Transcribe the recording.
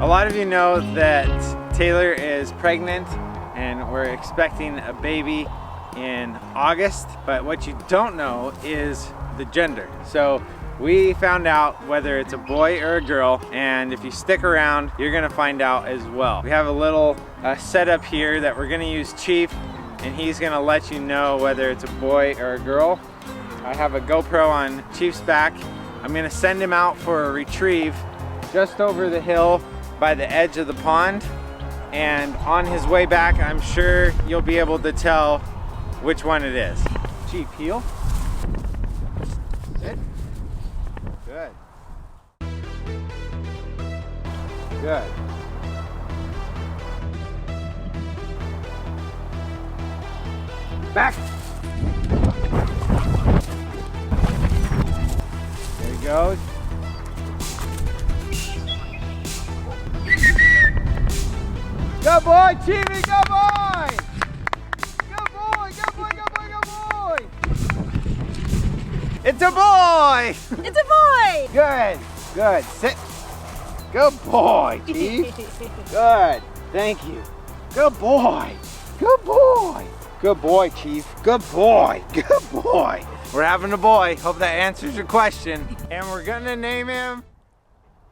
A lot of you know that Taylor is pregnant and we're expecting a baby in August, but what you don't know is the gender. So we found out whether it's a boy or a girl, and if you stick around, you're gonna find out as well. We have a little setup here that we're gonna use Chief, and he's gonna let you know whether it's a boy or a girl. I have a GoPro on Chief's back. I'm gonna send him out for a retrieve just over the hill by the edge of the pond, and on his way back, I'm sure you'll be able to tell which one it is. Chief, heel. Sit. Good. Good. Back. There he goes. Good boy, Chiefy, good boy! Good boy, good boy, good boy, good boy! It's a boy! It's a boy! Good, good. Sit. Good boy, Chief. Good. Thank you. Good boy. Good boy. Good boy, Chief. Good boy. Good boy. We're having a boy. Hope that answers your question. And we're gonna name him